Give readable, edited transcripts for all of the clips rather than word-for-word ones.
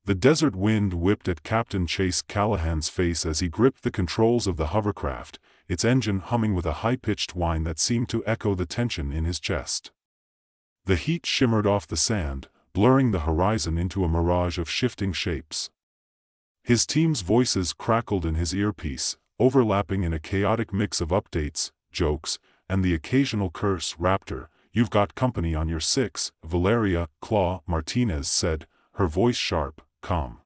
The desert wind whipped at Captain Chase Callahan's face as he gripped the controls of the hovercraft, its engine humming with a high-pitched whine that seemed to echo the tension in his chest. The heat shimmered off the sand, blurring the horizon into a mirage of shifting shapes. His team's voices crackled in his earpiece, overlapping in a chaotic mix of updates, jokes, and the occasional curse. "Raptor, you've got company on your six," Valeria "Claw" Martinez said, her voice sharp, calm.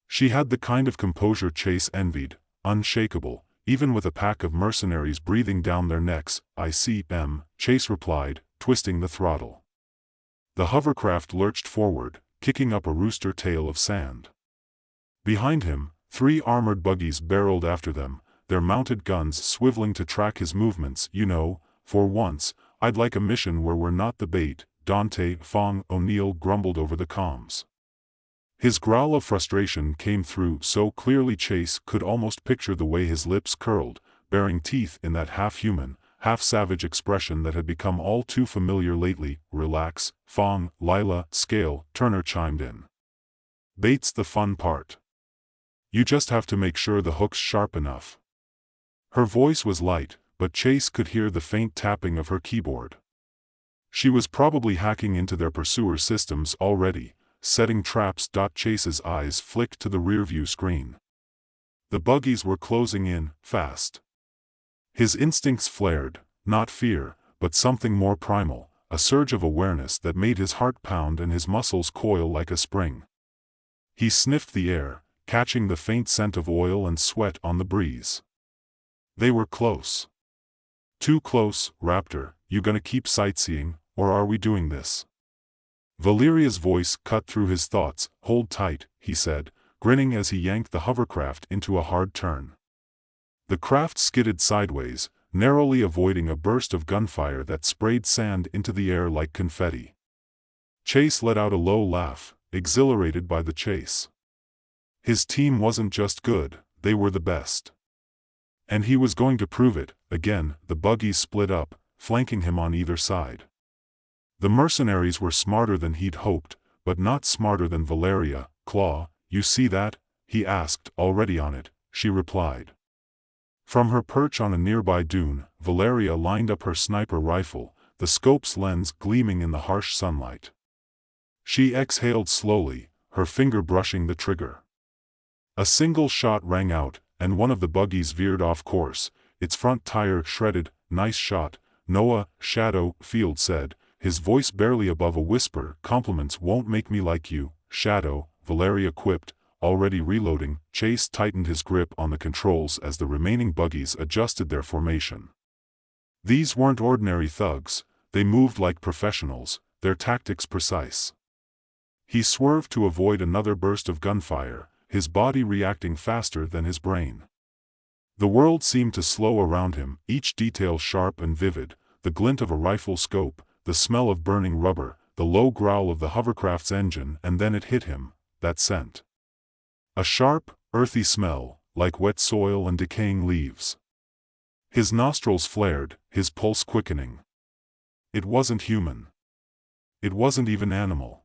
She had the kind of composure Chase envied, unshakable, even with a pack of mercenaries breathing down their necks. "I see, Chase replied, twisting the throttle. The hovercraft lurched forward, kicking up a rooster tail of sand. Behind him, 3 armored buggies barreled after them, their mounted guns swiveling to track his movements. "You know, for once, I'd like a mission where we're not the bait," Dante Fong O'Neill grumbled over the comms. His growl of frustration came through so clearly Chase could almost picture the way his lips curled, baring teeth in that half-human, half-savage expression that had become all too familiar lately. "Relax, Fong." Lila Scale Turner chimed in. "Bait's the fun part. You just have to make sure the hook's sharp enough." Her voice was light, but Chase could hear the faint tapping of her keyboard. She was probably hacking into their pursuer systems already, setting traps. Chase's eyes flicked to the rearview screen. The buggies were closing in, fast. His instincts flared, not fear, but something more primal, a surge of awareness that made his heart pound and his muscles coil like a spring. He sniffed the air, catching the faint scent of oil and sweat on the breeze. They were close. "Too close, Raptor. You gonna keep sightseeing, or are we doing this?" Valeria's voice cut through his thoughts. "Hold tight," he said, grinning as he yanked the hovercraft into a hard turn. The craft skidded sideways, narrowly avoiding a burst of gunfire that sprayed sand into the air like confetti. Chase let out a low laugh, exhilarated by the chase. His team wasn't just good, they were the best. And he was going to prove it. Again, the buggies split up, flanking him on either side. The mercenaries were smarter than he'd hoped, but not smarter than Valeria. "Claw, you see that?" he asked. "Already on it," she replied. From her perch on a nearby dune, Valeria lined up her sniper rifle, the scope's lens gleaming in the harsh sunlight. She exhaled slowly, her finger brushing the trigger. A single shot rang out, and one of the buggies veered off course, its front tire shredded. "Nice shot, Noah," Shadow Field said, his voice barely above a whisper. "Compliments won't make me like you, Shadow," Valeria quipped, already reloading. Chase tightened his grip on the controls as the remaining buggies adjusted their formation. These weren't ordinary thugs, they moved like professionals, their tactics precise. He swerved to avoid another burst of gunfire, his body reacting faster than his brain. The world seemed to slow around him, each detail sharp and vivid, the glint of a rifle scope, the smell of burning rubber, the low growl of the hovercraft's engine. And then it hit him, that scent. A sharp, earthy smell, like wet soil and decaying leaves. His nostrils flared, his pulse quickening. It wasn't human. It wasn't even animal.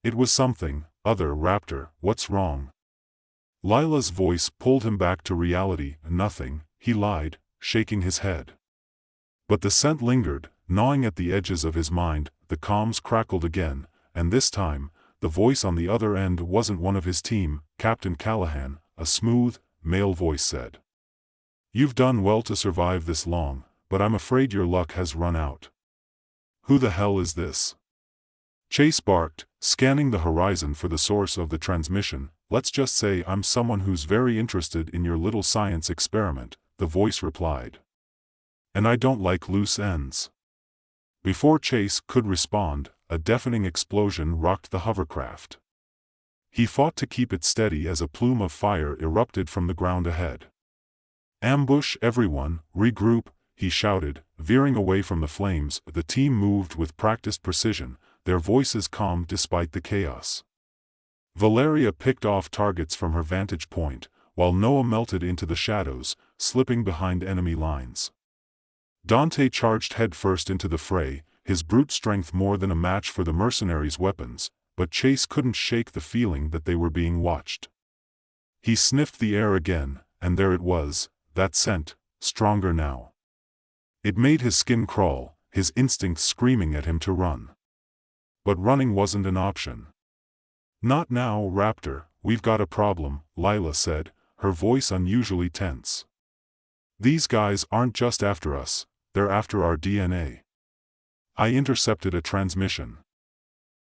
It was something other. "Raptor, what's wrong?" Lila's voice pulled him back to reality. "Nothing," he lied, shaking his head. But the scent lingered, gnawing at the edges of his mind. The comms crackled again, and this time, the voice on the other end wasn't one of his team. "Captain Callahan," a smooth, male voice said. "You've done well to survive this long, but I'm afraid your luck has run out." "Who the hell is this?" Chase barked, scanning the horizon for the source of the transmission. "Let's just say I'm someone who's very interested in your little science experiment," the voice replied. "And I don't like loose ends." Before Chase could respond, a deafening explosion rocked the hovercraft. He fought to keep it steady as a plume of fire erupted from the ground ahead. "Ambush everyone, regroup," he shouted, veering away from the flames. The team moved with practiced precision, their voices calm despite the chaos. Valeria picked off targets from her vantage point, while Noah melted into the shadows, slipping behind enemy lines. Dante charged headfirst into the fray, his brute strength more than a match for the mercenaries' weapons, but Chase couldn't shake the feeling that they were being watched. He sniffed the air again, and there it was, that scent, stronger now. It made his skin crawl, his instincts screaming at him to run. But running wasn't an option. "Not now, Raptor, we've got a problem," Lila said, her voice unusually tense. "These guys aren't just after us, they're after our DNA. I intercepted a transmission.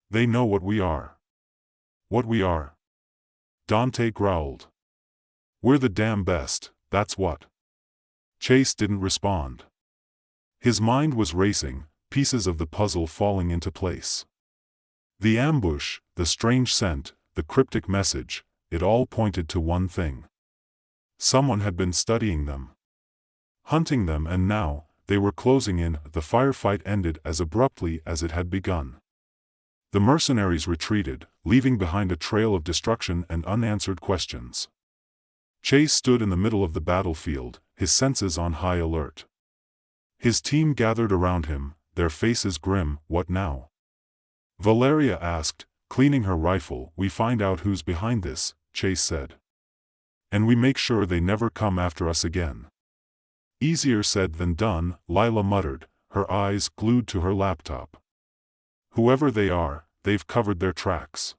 They know what we are." "What we are?" Dante growled. "We're the damn best, that's what." Chase didn't respond. His mind was racing, pieces of the puzzle falling into place. The ambush, the strange scent, the cryptic message, it all pointed to one thing. Someone had been studying them, hunting them, and now, they were closing in. The firefight ended as abruptly as it had begun. The mercenaries retreated, leaving behind a trail of destruction and unanswered questions. Chase stood in the middle of the battlefield, his senses on high alert. His team gathered around him, their faces grim. "What now?" Valeria asked, cleaning her rifle. "We find out who's behind this," Chase said. "And we make sure they never come after us again." "Easier said than done," Lila muttered, her eyes glued to her laptop. "Whoever they are, they've covered their tracks.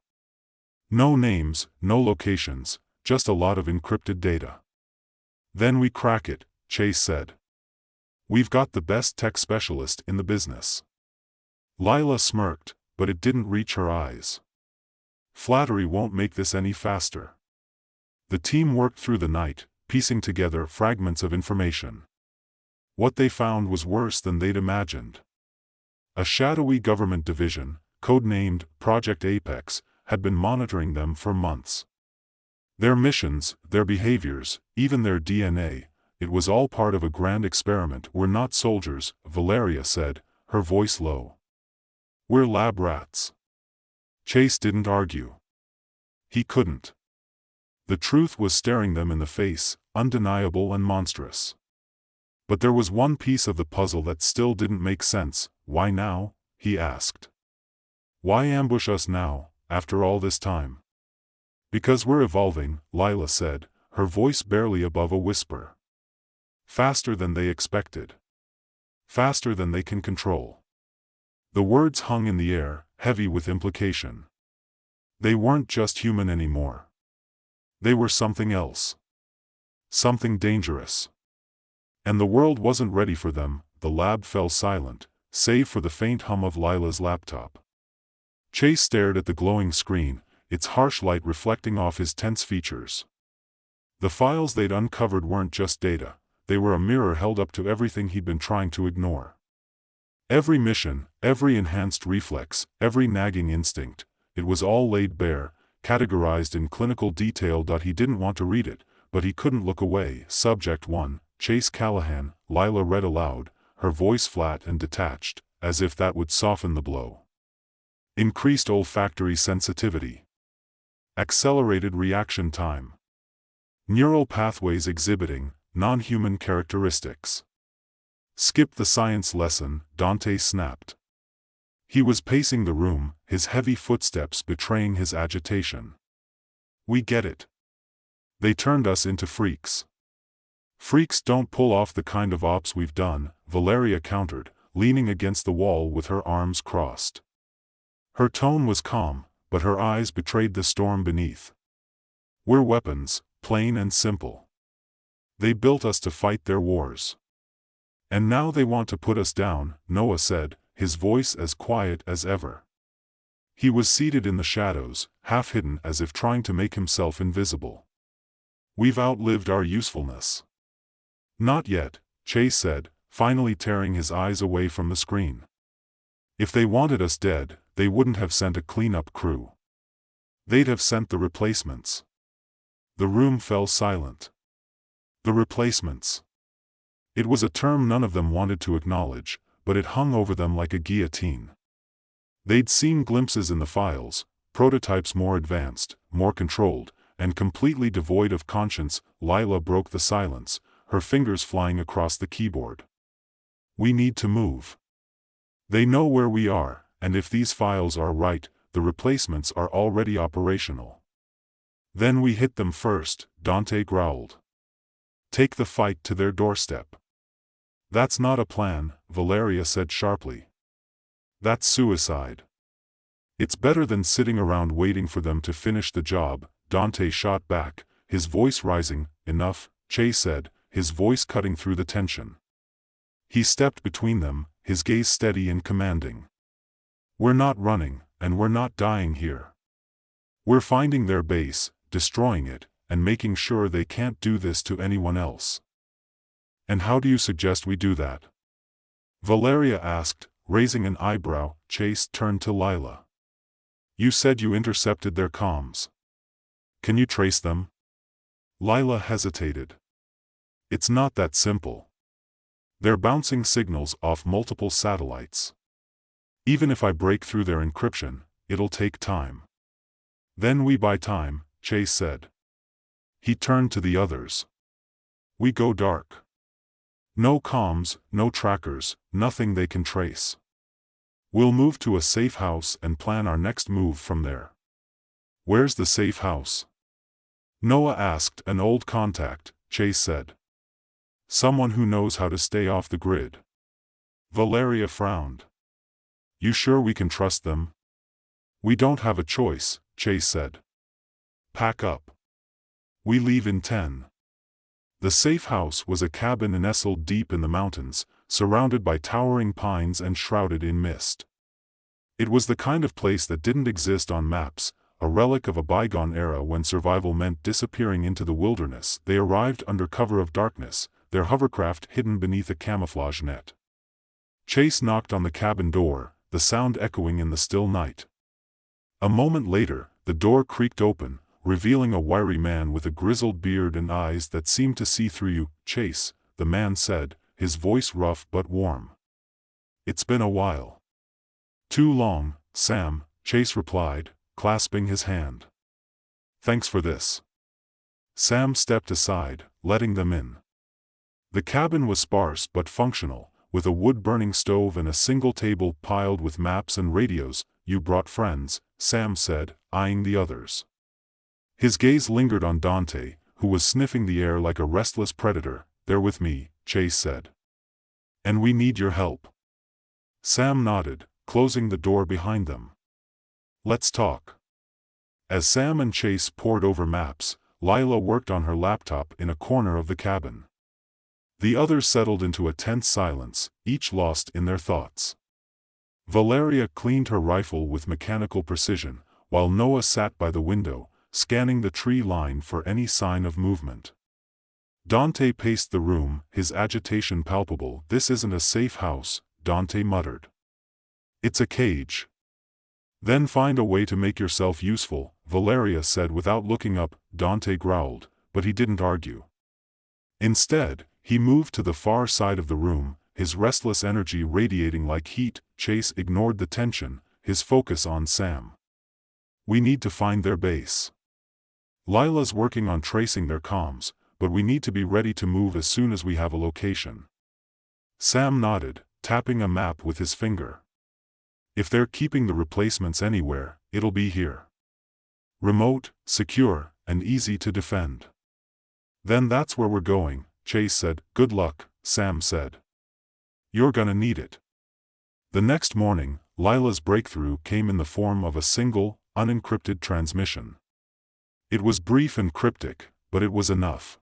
No names, no locations, just a lot of encrypted data." "Then we crack it," Chase said. "We've got the best tech specialist in the business." Lila smirked, but it didn't reach her eyes. "Flattery won't make this any faster." The team worked through the night, piecing together fragments of information. What they found was worse than they'd imagined. A shadowy government division, codenamed Project Apex, had been monitoring them for months. Their missions, their behaviors, even their DNA, it was all part of a grand experiment. "We're not soldiers," Valeria said, her voice low. "We're lab rats." Chase didn't argue. He couldn't. The truth was staring them in the face, undeniable and monstrous. But there was one piece of the puzzle that still didn't make sense. "Why now?" he asked. "Why ambush us now, after all this time?" "Because we're evolving," Lila said, her voice barely above a whisper. "Faster than they expected. Faster than they can control." The words hung in the air, heavy with implication. They weren't just human anymore. They were something else. Something dangerous. And the world wasn't ready for them. The lab fell silent, save for the faint hum of Lila's laptop. Chase stared at the glowing screen, its harsh light reflecting off his tense features. The files they'd uncovered weren't just data, they were a mirror held up to everything he'd been trying to ignore. Every mission, every enhanced reflex, every nagging instinct, it was all laid bare, categorized in clinical detail. He didn't want to read it, but he couldn't look away. "Subject 1, Chase Callahan," Lila read aloud, her voice flat and detached, as if that would soften the blow. "Increased olfactory sensitivity. Accelerated reaction time. Neural pathways exhibiting non-human characteristics." "Skip the science lesson," Dante snapped. He was pacing the room, his heavy footsteps betraying his agitation. "We get it. They turned us into freaks." "Freaks don't pull off the kind of ops we've done," Valeria countered, leaning against the wall with her arms crossed. Her tone was calm, but her eyes betrayed the storm beneath. "We're weapons, plain and simple. They built us to fight their wars. And now they want to put us down," Noah said, his voice as quiet as ever. He was seated in the shadows, half hidden as if trying to make himself invisible. "We've outlived our usefulness." "Not yet," Chase said, finally tearing his eyes away from the screen. "If they wanted us dead, they wouldn't have sent a cleanup crew. They'd have sent the replacements." The room fell silent. The replacements. It was a term none of them wanted to acknowledge, but it hung over them like a guillotine. They'd seen glimpses in the files, prototypes more advanced, more controlled, and completely devoid of conscience. Lila broke the silence, her fingers flying across the keyboard. "We need to move. They know where we are, and if these files are right, the replacements are already operational. Then we hit them first, Dante growled. Take the fight to their doorstep. That's not a plan, Valeria said sharply. That's suicide. It's better than sitting around waiting for them to finish the job, Dante shot back, his voice rising. Enough, Chase said, his voice cutting through the tension. He stepped between them, his gaze steady and commanding. We're not running, and we're not dying here. We're finding their base, destroying it, and making sure they can't do this to anyone else. And how do you suggest we do that? Valeria asked, raising an eyebrow. Chase turned to Lila. You said you intercepted their comms. Can you trace them? Lila hesitated. It's not that simple. They're bouncing signals off multiple satellites. Even if I break through their encryption, it'll take time. Then we buy time, Chase said. He turned to the others. We go dark. No comms, no trackers, nothing they can trace. We'll move to a safe house and plan our next move from there. Where's the safe house? Noah asked. An old contact, Chase said. Someone who knows how to stay off the grid. Valeria frowned. You sure we can trust them? We don't have a choice, Chase said. Pack up. We leave in 10. The safe house was a cabin nestled deep in the mountains, surrounded by towering pines and shrouded in mist. It was the kind of place that didn't exist on maps, a relic of a bygone era when survival meant disappearing into the wilderness. They arrived under cover of darkness, their hovercraft hidden beneath a camouflage net. Chase knocked on the cabin door, the sound echoing in the still night. A moment later, the door creaked open, revealing a wiry man with a grizzled beard and eyes that seemed to see through you. Chase, the man said, his voice rough but warm. It's been a while. Too long, Sam, Chase replied, clasping his hand. Thanks for this. Sam stepped aside, letting them in. The cabin was sparse but functional, with a wood-burning stove and a single table piled with maps and radios. You brought friends, Sam said, eyeing the others. His gaze lingered on Dante, who was sniffing the air like a restless predator. They're with me, Chase said. And we need your help. Sam nodded, closing the door behind them. Let's talk. As Sam and Chase pored over maps, Lila worked on her laptop in a corner of the cabin. The others settled into a tense silence, each lost in their thoughts. Valeria cleaned her rifle with mechanical precision, while Noah sat by the window, scanning the tree line for any sign of movement. Dante paced the room, his agitation palpable. This isn't a safe house, Dante muttered. It's a cage. Then find a way to make yourself useful, Valeria said without looking up. Dante growled, but he didn't argue. Instead, he moved to the far side of the room, his restless energy radiating like heat. Chase ignored the tension, his focus on Sam. We need to find their base. Lila's working on tracing their comms, but we need to be ready to move as soon as we have a location. Sam nodded, tapping a map with his finger. If they're keeping the replacements anywhere, it'll be here. Remote, secure, and easy to defend. Then that's where we're going, Chase said. Good luck, Sam said. You're gonna need it. The next morning, Lila's breakthrough came in the form of a single, unencrypted transmission. It was brief and cryptic, but it was enough.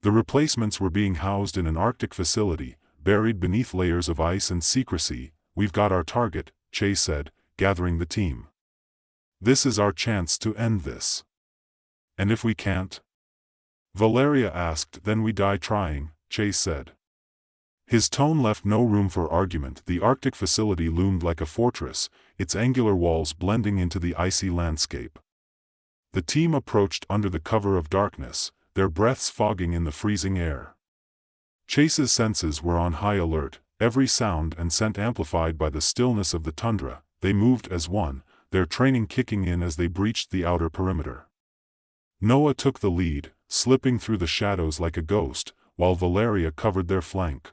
The replacements were being housed in an Arctic facility, buried beneath layers of ice and secrecy. We've got our target, Chase said, gathering the team. This is our chance to end this. And if we can't? Valeria asked. Then we die trying, Chase said. His tone left no room for argument. The Arctic facility loomed like a fortress, its angular walls blending into the icy landscape. The team approached under the cover of darkness, their breaths fogging in the freezing air. Chase's senses were on high alert, every sound and scent amplified by the stillness of the tundra. They moved as one, their training kicking in as they breached the outer perimeter. Noah took the lead, slipping through the shadows like a ghost, while Valeria covered their flank.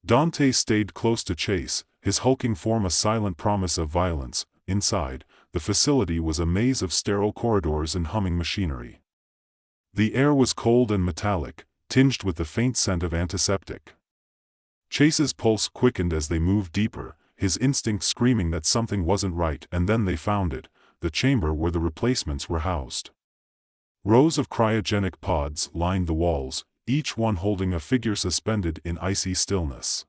Dante stayed close to Chase, his hulking form a silent promise of violence. inside, the facility was a maze of sterile corridors and humming machinery. The air was cold and metallic, tinged with the faint scent of antiseptic. Chase's pulse quickened as they moved deeper, his instinct screaming that something wasn't right, and then they found it, the chamber where the replacements were housed. Rows of cryogenic pods lined the walls, each one holding a figure suspended in icy stillness.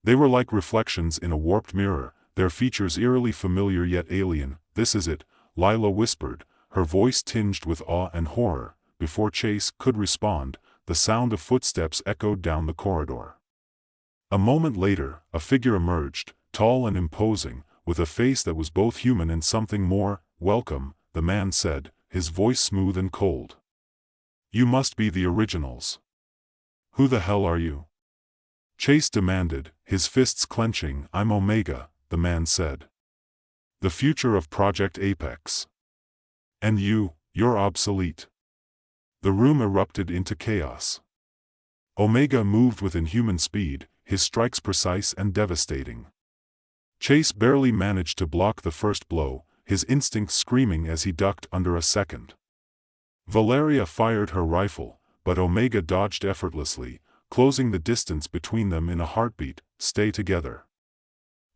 They were like reflections in a warped mirror, their features eerily familiar yet alien. "This is it," Lila whispered, her voice tinged with awe and horror. Before Chase could respond, the sound of footsteps echoed down the corridor. A moment later, a figure emerged, tall and imposing, with a face that was both human and something more. "Welcome," the man said, his voice smooth and cold. "You must be the originals. Who the hell are you?" Chase demanded, his fists clenching. "I'm Omega," the man said. "The future of Project Apex. And you're obsolete." The room erupted into chaos. Omega moved with inhuman speed, his strikes precise and devastating. Chase barely managed to block the first blow, his instincts screaming as he ducked under a second. Valeria fired her rifle, but Omega dodged effortlessly, closing the distance between them in a heartbeat. "Stay together,"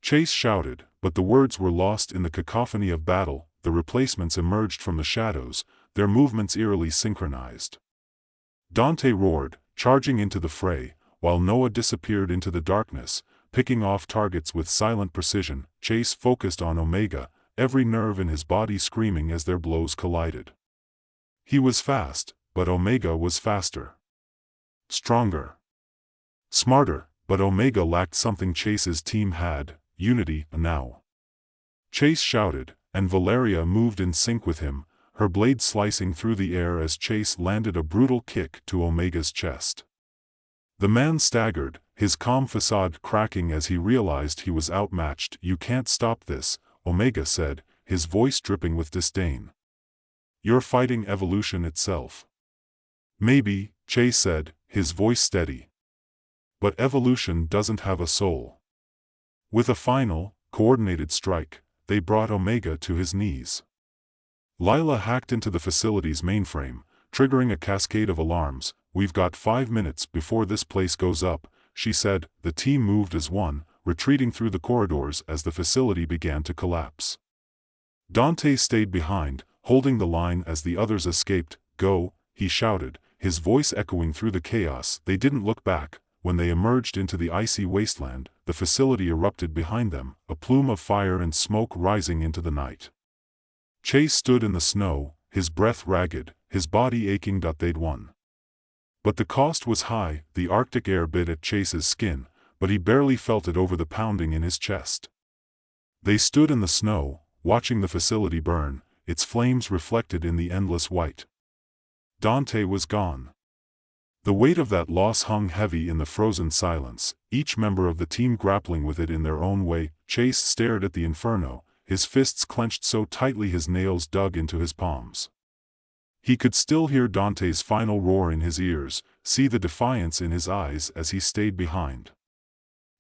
Chase shouted, but the words were lost in the cacophony of battle. The replacements emerged from the shadows, their movements eerily synchronized. Dante roared, charging into the fray, while Noah disappeared into the darkness, picking off targets with silent precision. Chase focused on Omega, every nerve in his body screaming as their blows collided. He was fast, but Omega was faster. Stronger. Smarter, but Omega lacked something Chase's team had: unity. "Now!" Chase shouted, and Valeria moved in sync with him, her blade slicing through the air as Chase landed a brutal kick to Omega's chest. The man staggered, his calm facade cracking as he realized he was outmatched. "You can't stop this," Omega said, his voice dripping with disdain. "You're fighting evolution itself." "Maybe," Chase said, his voice steady. "But evolution doesn't have a soul." With a final, coordinated strike, they brought Omega to his knees. Lila hacked into the facility's mainframe, triggering a cascade of alarms. "We've got 5 minutes before this place goes up," she said. The team moved as one, retreating through the corridors as the facility began to collapse. Dante stayed behind, holding the line as the others escaped. "Go," he shouted, his voice echoing through the chaos. They didn't look back. When they emerged into the icy wasteland, the facility erupted behind them, a plume of fire and smoke rising into the night. Chase stood in the snow, his breath ragged, his body aching. They'd won. But the cost was high. The Arctic air bit at Chase's skin, but he barely felt it over the pounding in his chest. They stood in the snow, watching the facility burn, its flames reflected in the endless white. Dante was gone. The weight of that loss hung heavy in the frozen silence, each member of the team grappling with it in their own way. Chase stared at the inferno, his fists clenched so tightly his nails dug into his palms. He could still hear Dante's final roar in his ears, see the defiance in his eyes as he stayed behind.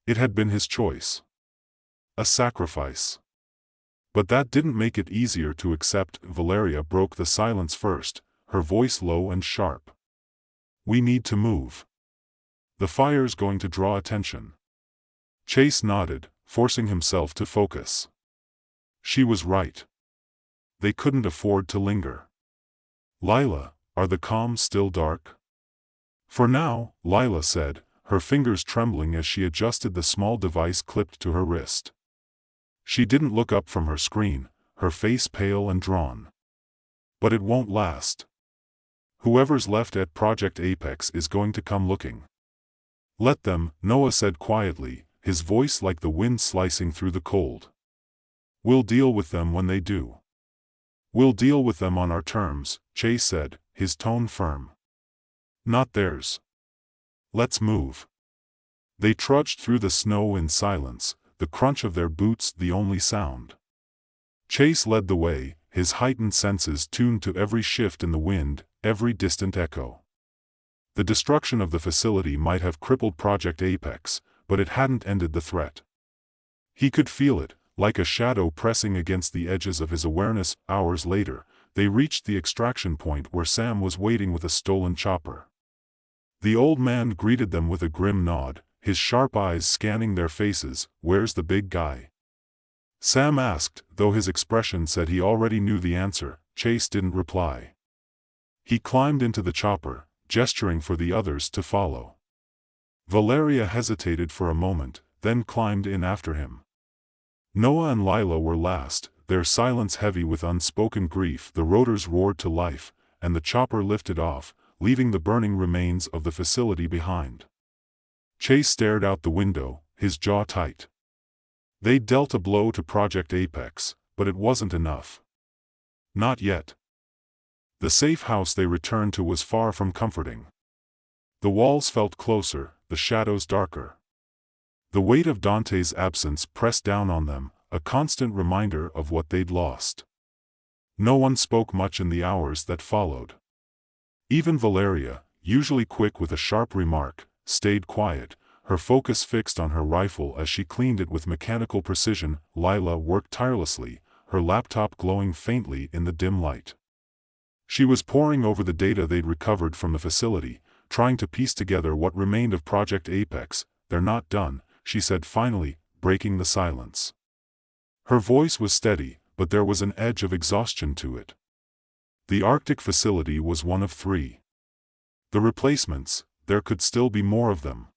It had been his choice. A sacrifice. But that didn't make it easier to accept. Valeria broke the silence first, her voice low and sharp. "We need to move. The fire's going to draw attention." Chase nodded, forcing himself to focus. She was right. They couldn't afford to linger. "Lila, are the comms still dark?" "For now," Lila said, her fingers trembling as she adjusted the small device clipped to her wrist. She didn't look up from her screen, her face pale and drawn. "But it won't last. Whoever's left at Project Apex is going to come looking." "Let them," Noah said quietly, his voice like the wind slicing through the cold. "We'll deal with them when they do." "We'll deal with them on our terms," Chase said, his tone firm. "Not theirs. Let's move." They trudged through the snow in silence, the crunch of their boots the only sound. Chase led the way, his heightened senses tuned to every shift in the wind, every distant echo. The destruction of the facility might have crippled Project Apex, but it hadn't ended the threat. He could feel it, like a shadow pressing against the edges of his awareness. Hours later, they reached the extraction point where Sam was waiting with a stolen chopper. The old man greeted them with a grim nod, his sharp eyes scanning their faces. "Where's the big guy?" Sam asked, though his expression said he already knew the answer. Chase didn't reply. He climbed into the chopper, gesturing for the others to follow. Valeria hesitated for a moment, then climbed in after him. Noah and Lila were last, their silence heavy with unspoken grief. The rotors roared to life, and the chopper lifted off, leaving the burning remains of the facility behind. Chase stared out the window, his jaw tight. They'd dealt a blow to Project Apex, but it wasn't enough. Not yet. The safe house they returned to was far from comforting. The walls felt closer, the shadows darker. The weight of Dante's absence pressed down on them, a constant reminder of what they'd lost. No one spoke much in the hours that followed. Even Valeria, usually quick with a sharp remark, stayed quiet, her focus fixed on her rifle as she cleaned it with mechanical precision. Lila worked tirelessly, her laptop glowing faintly in the dim light. She was poring over the data they'd recovered from the facility, trying to piece together what remained of Project Apex. "They're not done," she said finally, breaking the silence. Her voice was steady, but there was an edge of exhaustion to it. The Arctic facility was one of 3. The replacements, there could still be more of them.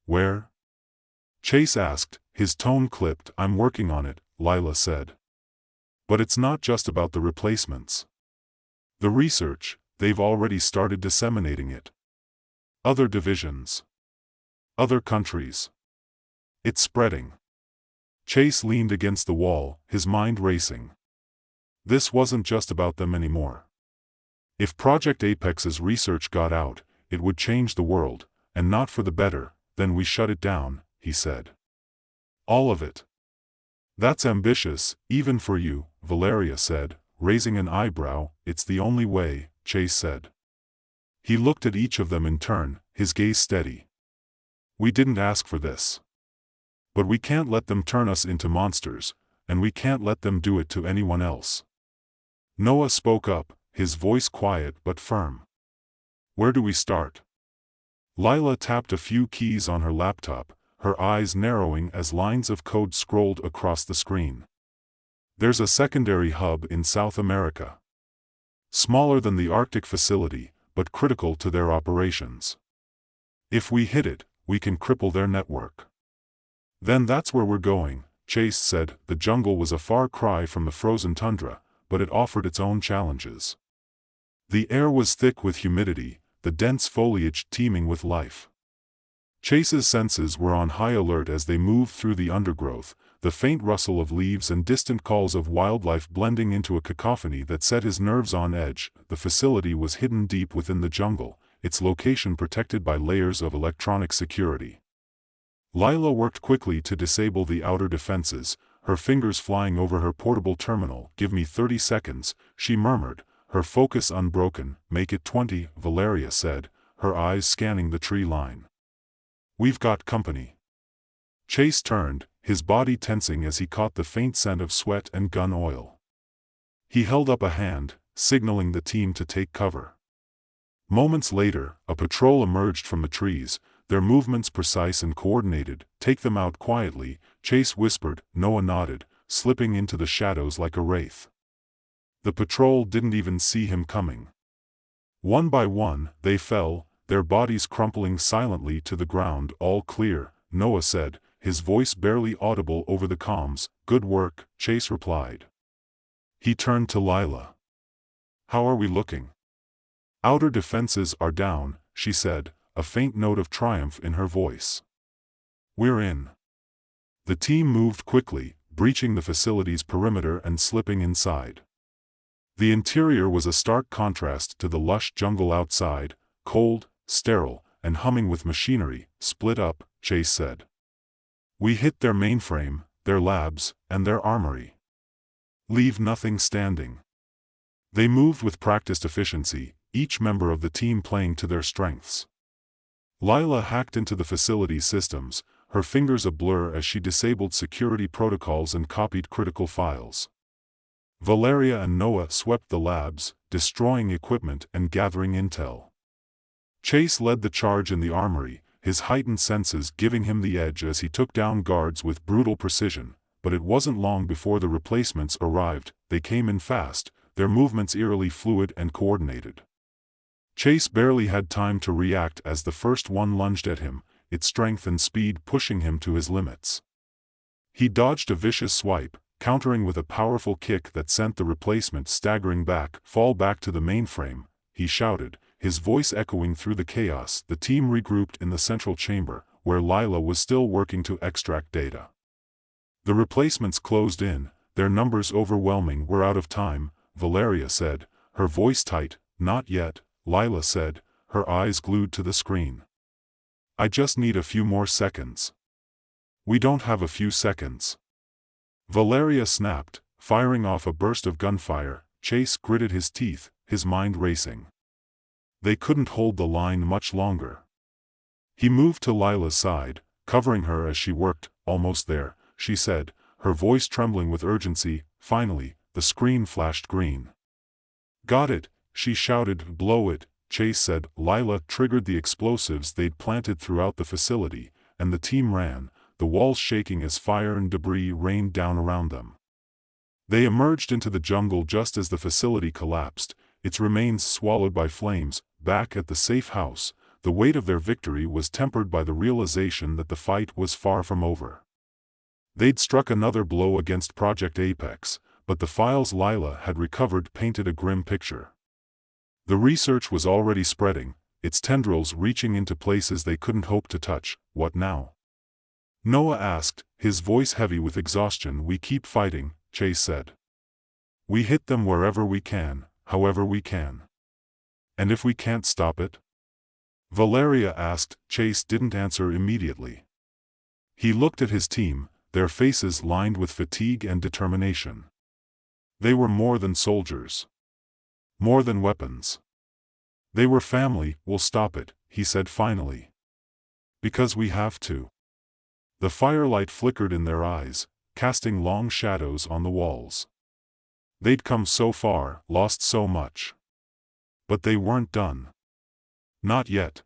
"Where?" Chase asked, his tone clipped. "I'm working on it," Lila said. "But it's not just about the replacements. The research, they've already started disseminating it. Other divisions. Other countries. It's spreading." Chase leaned against the wall, his mind racing. This wasn't just about them anymore. If Project Apex's research got out, it would change the world, and not for the better. "Then we shut it down," he said. "All of it." "That's ambitious, even for you," Valeria said, raising an eyebrow. "It's the only way," Chase said. He looked at each of them in turn, his gaze steady. "We didn't ask for this. But we can't let them turn us into monsters, and we can't let them do it to anyone else." Noah spoke up, his voice quiet but firm. "Where do we start?" Lila tapped a few keys on her laptop, her eyes narrowing as lines of code scrolled across the screen. "There's a secondary hub in South America. Smaller than the Arctic facility, but critical to their operations. If we hit it, we can cripple their network." "Then that's where we're going," Chase said. The jungle was a far cry from the frozen tundra, but it offered its own challenges. The air was thick with humidity, the dense foliage teeming with life. Chase's senses were on high alert as they moved through the undergrowth, the faint rustle of leaves and distant calls of wildlife blending into a cacophony that set his nerves on edge. The facility was hidden deep within the jungle, its location protected by layers of electronic security. Lila worked quickly to disable the outer defenses, her fingers flying over her portable terminal. "Give me 30 seconds, she murmured, her focus unbroken. "Make it 20, Valeria said, her eyes scanning the tree line. "We've got company." Chase turned, his body tensing as he caught the faint scent of sweat and gun oil. He held up a hand, signaling the team to take cover. Moments later, a patrol emerged from the trees, their movements precise and coordinated. "Take them out quietly," Chase whispered. Noah nodded, slipping into the shadows like a wraith. The patrol didn't even see him coming. One by one, they fell, their bodies crumpling silently to the ground. "All clear," Noah said, his voice barely audible over the comms. "Good work," Chase replied. He turned to Lila. "How are we looking?" "Outer defenses are down," she said, a faint note of triumph in her voice. "We're in." The team moved quickly, breaching the facility's perimeter and slipping inside. The interior was a stark contrast to the lush jungle outside, cold, sterile, and humming with machinery. "Split up," Chase said. "We hit their mainframe, their labs, and their armory. Leave nothing standing." They moved with practiced efficiency, each member of the team playing to their strengths. Lila hacked into the facility's systems, her fingers a blur as she disabled security protocols and copied critical files. Valeria and Noah swept the labs, destroying equipment and gathering intel. Chase led the charge in the armory, his heightened senses giving him the edge as he took down guards with brutal precision, but it wasn't long before the replacements arrived. They came in fast, their movements eerily fluid and coordinated. Chase barely had time to react as the first one lunged at him, its strength and speed pushing him to his limits. He dodged a vicious swipe, countering with a powerful kick that sent the replacement staggering back. "Fall back to the mainframe," he shouted, his voice echoing through the chaos. The team regrouped in the central chamber, where Lila was still working to extract data. The replacements closed in, their numbers overwhelming. "We're out of time," Valeria said, her voice tight. "Not yet," Lila said, her eyes glued to the screen. "I just need a few more seconds." "We don't have a few seconds," Valeria snapped, firing off a burst of gunfire. Chase gritted his teeth, his mind racing. They couldn't hold the line much longer. He moved to Lila's side, covering her as she worked. "Almost there," she said, her voice trembling with urgency. Finally, the screen flashed green. "Got it," she shouted. "Blow it," Chase said. Lila triggered the explosives they'd planted throughout the facility, and the team ran, the walls shaking as fire and debris rained down around them. They emerged into the jungle just as the facility collapsed, its remains swallowed by flames. Back at the safe house, the weight of their victory was tempered by the realization that the fight was far from over. They'd struck another blow against Project Apex, but the files Lila had recovered painted a grim picture. The research was already spreading, its tendrils reaching into places they couldn't hope to touch. "What now?" Noah asked, his voice heavy with exhaustion. "We keep fighting," Chase said. "We hit them wherever we can, however we can." "And if we can't stop it?" Valeria asked. Chase didn't answer immediately. He looked at his team, their faces lined with fatigue and determination. They were more than soldiers. More than weapons. They were family. "We'll stop it," he said finally. "Because we have to." The firelight flickered in their eyes, casting long shadows on the walls. They'd come so far, lost so much. But they weren't done. Not yet.